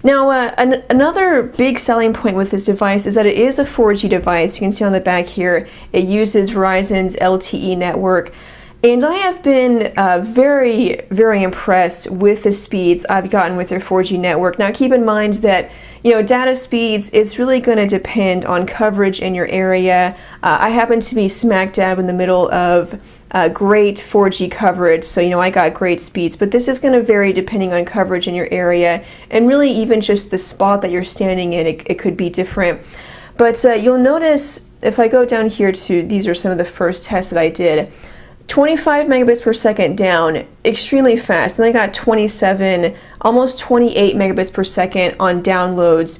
Now, another big selling point with this device is that it is a 4G device. You can see on the back here, it uses Verizon's LTE network. And I have been very, very impressed with the speeds I've gotten with their 4G network. Now, keep in mind that, data speeds, it's really going to depend on coverage in your area. I happen to be smack dab in the middle of great 4G coverage, so I got great speeds, but this is going to vary depending on coverage in your area, and really even just the spot that you're standing in, it could be different. But you'll notice if I go down here to, these are some of the first tests that I did, 25 megabits per second down, extremely fast. Then I got 27, almost 28 megabits per second on downloads.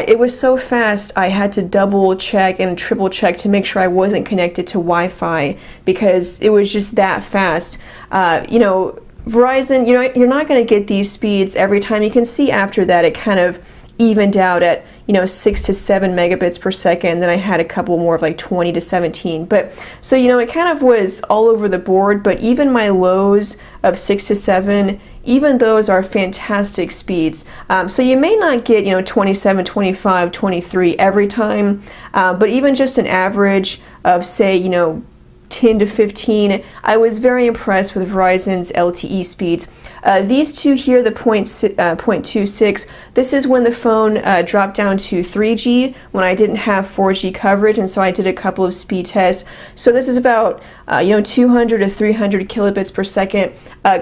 It was so fast I had to double check and triple check to make sure I wasn't connected to Wi-Fi because it was just that fast. Verizon, you're not going to get these speeds every time. You can see after that it kind of evened out at 6 to 7 megabits per second. Then I had a couple more of like 20 to 17. But so it kind of was all over the board. But even my lows of 6 to 7, even those are fantastic speeds. So you may not get 27, 25, 23 every time. But even just an average of say 10 to 15, I was very impressed with Verizon's LTE speeds. These two here, the 0.26, this is when the phone dropped down to 3G when I didn't have 4G coverage, and so I did a couple of speed tests. So this is about 200 to 300 kilobits per second.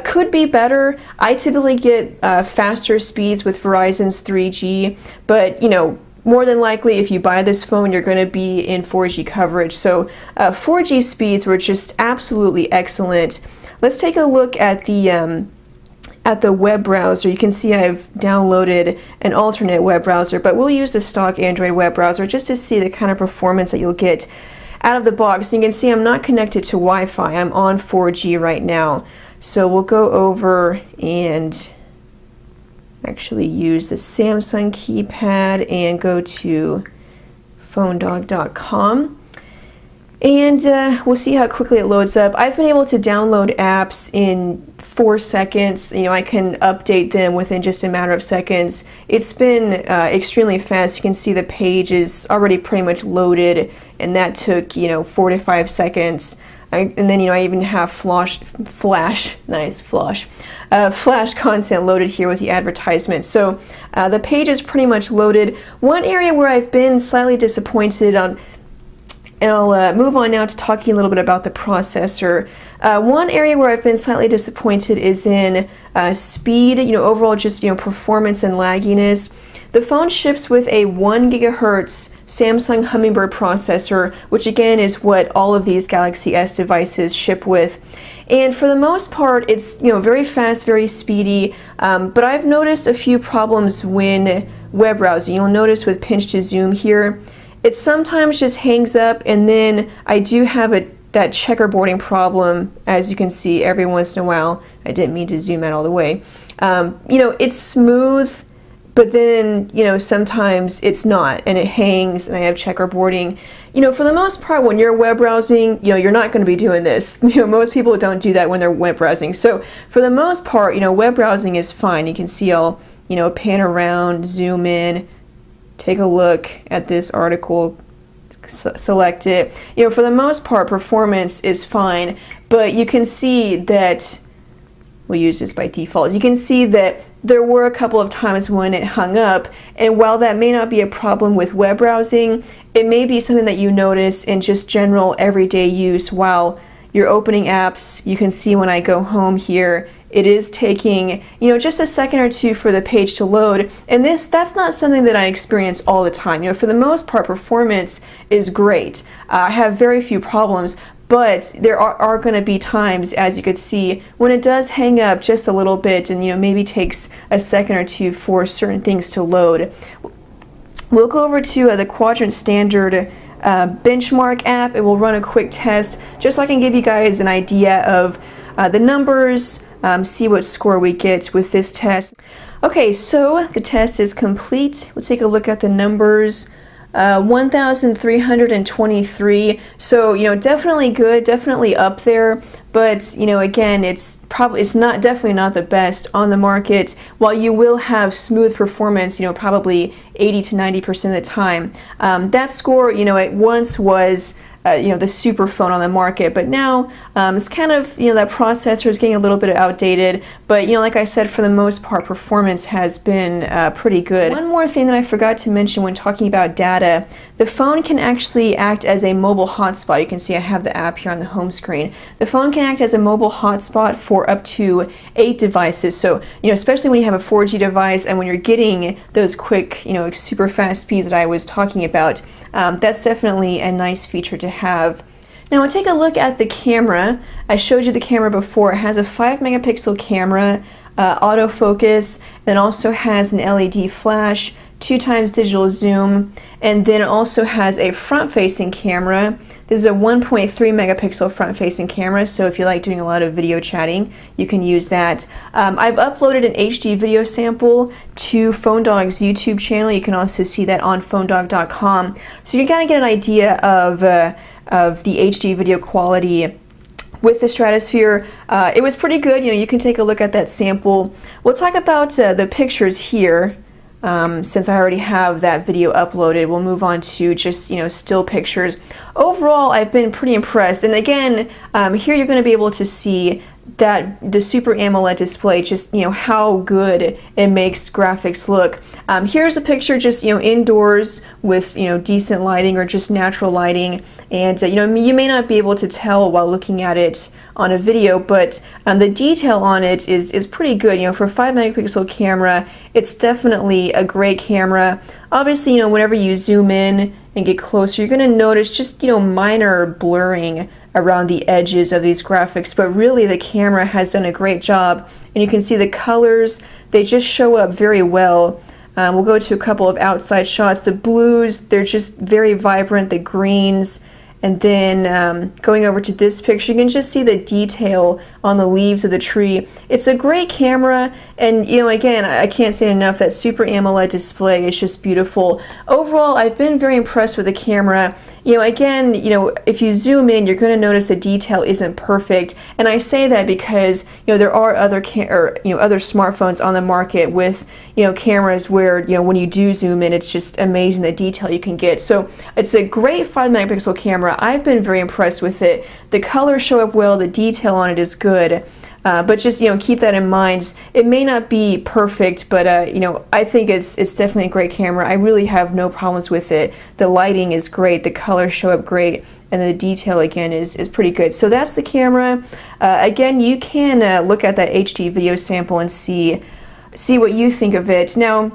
Could be better. I typically get faster speeds with Verizon's 3G, but more than likely, if you buy this phone, you're going to be in 4G coverage. So 4G speeds were just absolutely excellent. Let's take a look at the web browser. You can see I've downloaded an alternate web browser, but we'll use the stock Android web browser just to see the kind of performance that you'll get out of the box. You can see I'm not connected to Wi-Fi. I'm on 4G right now. So we'll go over and actually use the Samsung keypad and go to phonedog.com. And we'll see how quickly it loads up. I've been able to download apps in 4 seconds. I can update them within just a matter of seconds. It's been extremely fast. You can see the page is already pretty much loaded, and that took 4 to 5 seconds. And then I even have flash content loaded here with the advertisement. So the page is pretty much loaded. One area where I've been slightly disappointed on, and I'll move on now to talking a little bit about the processor. One area where I've been slightly disappointed is in speed, overall just performance and lagginess. The phone ships with a 1 gigahertz Samsung Hummingbird processor, which again is what all of these Galaxy S devices ship with. And for the most part, it's very fast, very speedy, but I've noticed a few problems when web browsing. You'll notice with pinch to zoom here, it sometimes just hangs up, and then I do have that checkerboarding problem, as you can see every once in a while. I didn't mean to zoom out all the way. It's smooth, but then, sometimes it's not, and it hangs, and I have checkerboarding. For the most part, when you're web browsing, you're not going to be doing this. Most people don't do that when they're web browsing. So for the most part, web browsing is fine. You can see I'll, pan around, zoom in, take a look at this article, select it. For the most part, performance is fine, but you can see that, we'll use this by default, you can see that there were a couple of times when it hung up, and while that may not be a problem with web browsing, it may be something that you notice in just general everyday use while you're opening apps. You can see when I go home here, it is taking, just a second or two for the page to load, and that's not something that I experience all the time. For the most part, performance is great. I have very few problems, but there are going to be times, as you could see, when it does hang up just a little bit and maybe takes a second or two for certain things to load. We'll go over to the Quadrant Standard benchmark app, and we'll run a quick test just so I can give you guys an idea of the numbers, see what score we get with this test. Okay, so the test is complete. We'll take a look at the numbers. 1323. So, you know, definitely good, definitely up there. But, you know, again, it's definitely not the best on the market. While you will have smooth performance, you know, probably 80 to 90% of the time. That score, you know, it once was you know, the super phone on the market, but now it's kind of, you know, that processor is getting a little bit outdated, but, you know, like I said, for the most part, performance has been pretty good. One more thing that I forgot to mention when talking about data, the phone can actually act as a mobile hotspot. You can see I have the app here on the home screen. The phone can act as a mobile hotspot for up to 8 devices. So, you know, especially when you have a 4G device and when you're getting those quick, you know, super fast speeds that I was talking about, that's definitely a nice feature to have. Now we'll take a look at the camera. I showed you the camera before. It has a 5 megapixel camera, autofocus, and also has an LED flash, 2x digital zoom, and then it also has a front-facing camera. This is a 1.3 megapixel front-facing camera, so if you like doing a lot of video chatting, you can use that. I've uploaded an HD video sample to PhoneDog's YouTube channel. You can also see that on PhoneDog.com. So you kind of get an idea of the HD video quality with the Stratosphere. It was pretty good. You know, you can take a look at that sample. We'll talk about the pictures here. Since I already have that video uploaded, we'll move on to just, you know, still pictures. Overall, I've been pretty impressed. And again, here you're going to be able to see that the Super AMOLED display, just, you know, how good it makes graphics look. Here's a picture just, you know, indoors with, you know, decent lighting or just natural lighting. And, you know, you may not be able to tell while looking at it on a video, but the detail on it is pretty good. You know, for a 5 megapixel camera, it's definitely a great camera. Obviously, you know, whenever you zoom in and get closer, you're going to notice just, you know, minor blurring around the edges of these graphics, but really the camera has done a great job. And you can see the colors, they just show up very well. We'll go to a couple of outside shots. The blues, they're just very vibrant, the greens. And then going over to this picture, you can just see the detail on the leaves of the tree. It's a great camera, and, you know, again, I can't say enough, that Super AMOLED display is just beautiful. Overall, I've been very impressed with the camera. You know, again, you know, if you zoom in, you're going to notice the detail isn't perfect, and I say that because, you know, there are other other smartphones on the market with, you know, cameras where, you know, when you do zoom in, it's just amazing the detail you can get. So it's a great 5 megapixel camera. I've been very impressed with it. The colors show up well, the detail on it is good. But just, you know, keep that in mind. It may not be perfect, but you know, I think it's definitely a great camera. I really have no problems with it. The lighting is great, the colors show up great, and the detail again is pretty good. So that's the camera. Again, you can look at that HD video sample and see what you think of it. Now,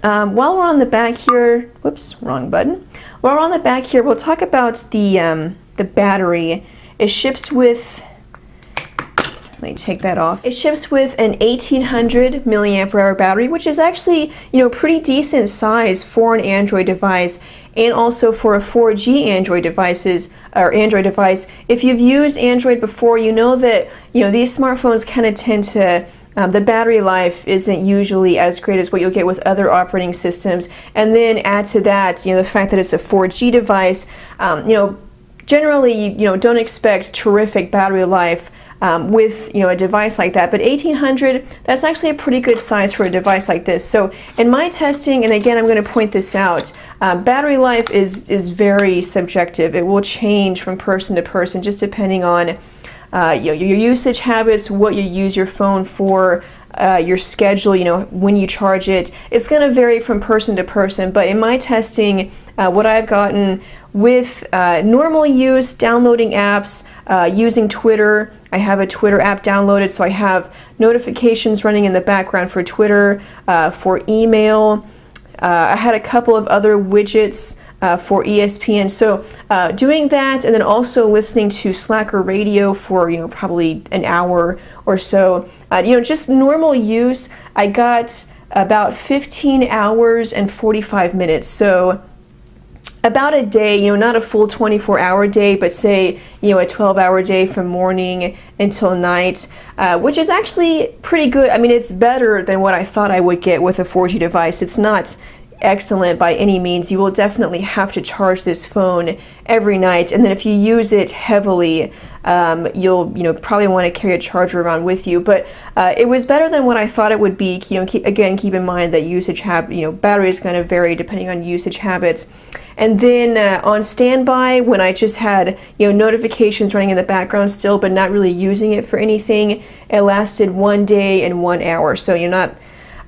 while we're on the back here, whoops, wrong button. While we're on the back here, we'll talk about the battery. It ships with, let me take that off. It ships with an 1800 milliamp hour battery, which is actually, you know, pretty decent size for an Android device, and also for a 4G Android device. If you've used Android before, you know that, you know, these smartphones kind of tend to the battery life isn't usually as great as what you'll get with other operating systems. And then add to that, you know, the fact that it's a 4G device. You know, generally, you know, don't expect terrific battery life with, you know, a device like that. But 1800, that's actually a pretty good size for a device like this. So in my testing, and again, I'm going to point this out, battery life is very subjective. It will change from person to person, just depending on you know, your usage habits, what you use your phone for, your schedule, you know, when you charge it. It's going to vary from person to person, but in my testing, what I've gotten with normal use, downloading apps, using Twitter. I have a Twitter app downloaded, so I have notifications running in the background for Twitter, for email. I had a couple of other widgets for ESPN. So doing that, and then also listening to Slacker radio for, you know, probably an hour or so. You know, just normal use, I got about 15 hours and 45 minutes. So about a day, you know, not a full 24-hour day, but say, you know, a 12-hour day from morning until night, which is actually pretty good. I mean, it's better than what I thought I would get with a 4G device. It's not excellent by any means. You will definitely have to charge this phone every night, and then if you use it heavily, you'll probably want to carry a charger around with you. But it was better than what I thought it would be. Again, keep in mind that battery is going to vary depending on usage habits. And then on standby, when I just had notifications running in the background still, but not really using it for anything, it lasted 1 day and 1 hour. So you're not.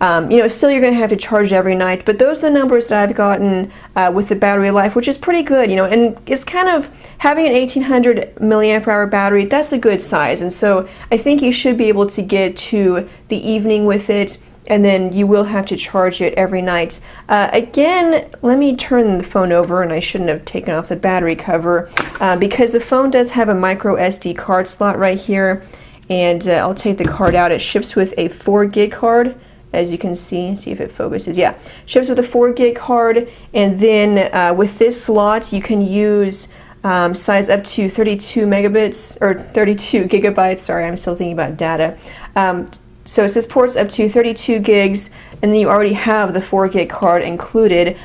Still you're going to have to charge it every night, but those are the numbers that I've gotten with the battery life, which is pretty good, and it's kind of, having an 1800 milliamp hour battery, that's a good size, and so I think you should be able to get to the evening with it, and then you will have to charge it every night. Again, let me turn the phone over, and I shouldn't have taken off the battery cover, because the phone does have a micro SD card slot right here, and I'll take the card out. It ships with a 4 gig card. As you can see if it focuses. Yeah, ships with a 4 gig card, and then with this slot you can use size up to 32 megabits or 32 gigabytes. Sorry, I'm still thinking about data. So it says ports up to 32 gigs, and then you already have the 4 gig card included.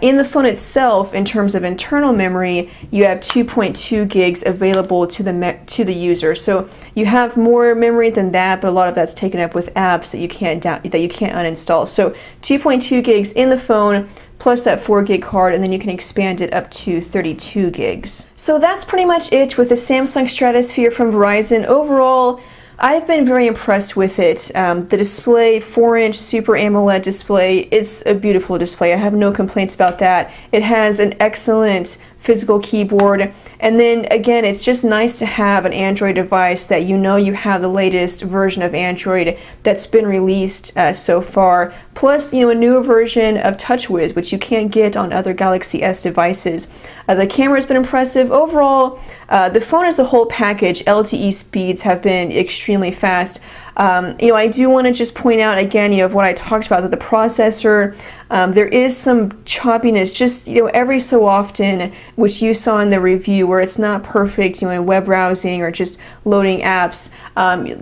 In the phone itself, in terms of internal memory, you have 2.2 gigs available to the user. So you have more memory than that, but a lot of that's taken up with apps that you can't uninstall. So 2.2 gigs in the phone, plus that 4 gig card, and then you can expand it up to 32 gigs. So that's pretty much it with the Samsung Stratosphere from Verizon. Overall, I've been very impressed with it. The display, 4-inch Super AMOLED display, it's a beautiful display. I have no complaints about that. It has an excellent physical keyboard, and then again, it's just nice to have an Android device that you have the latest version of Android that's been released so far, plus a newer version of TouchWiz, which you can't get on other Galaxy S devices. The camera's been impressive. Overall, the phone as a whole package, LTE speeds have been extremely fast. I do want to just point out again, of what I talked about, that the processor, there is some choppiness just, every so often, which you saw in the review, where it's not perfect, in web browsing or just loading apps.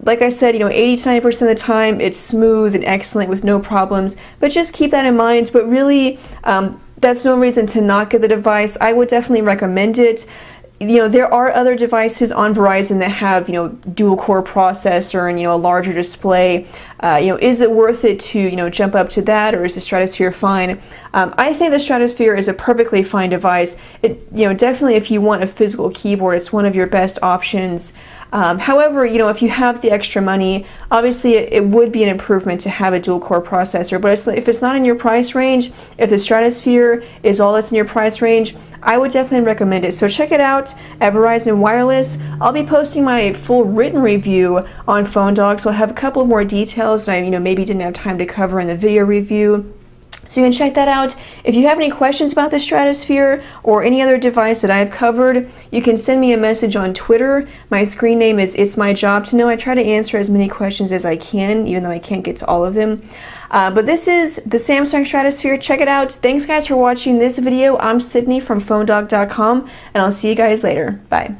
Like I said, 80 to 90% of the time, it's smooth and excellent with no problems, but just keep that in mind. But really, that's no reason to not get the device. I would definitely recommend it. There are other devices on Verizon that have, dual core processor and, a larger display. Is it worth it to, jump up to that, or is the Stratosphere fine? I think the Stratosphere is a perfectly fine device. Definitely if you want a physical keyboard, it's one of your best options. However, if you have the extra money, obviously it would be an improvement to have a dual core processor, but if it's not in your price range, if the Stratosphere is all that's in your price range, I would definitely recommend it. So check it out at Verizon Wireless. I'll be posting my full written review on PhoneDog, so I'll have a couple of more details that I maybe didn't have time to cover in the video review. So you can check that out. If you have any questions about the Stratosphere or any other device that I've covered, you can send me a message on Twitter. My screen name is It's My Job to Know. I try to answer as many questions as I can, even though I can't get to all of them. But this is the Samsung Stratosphere. Check it out. Thanks guys for watching this video. I'm Sydney from PhoneDog.com, and I'll see you guys later. Bye.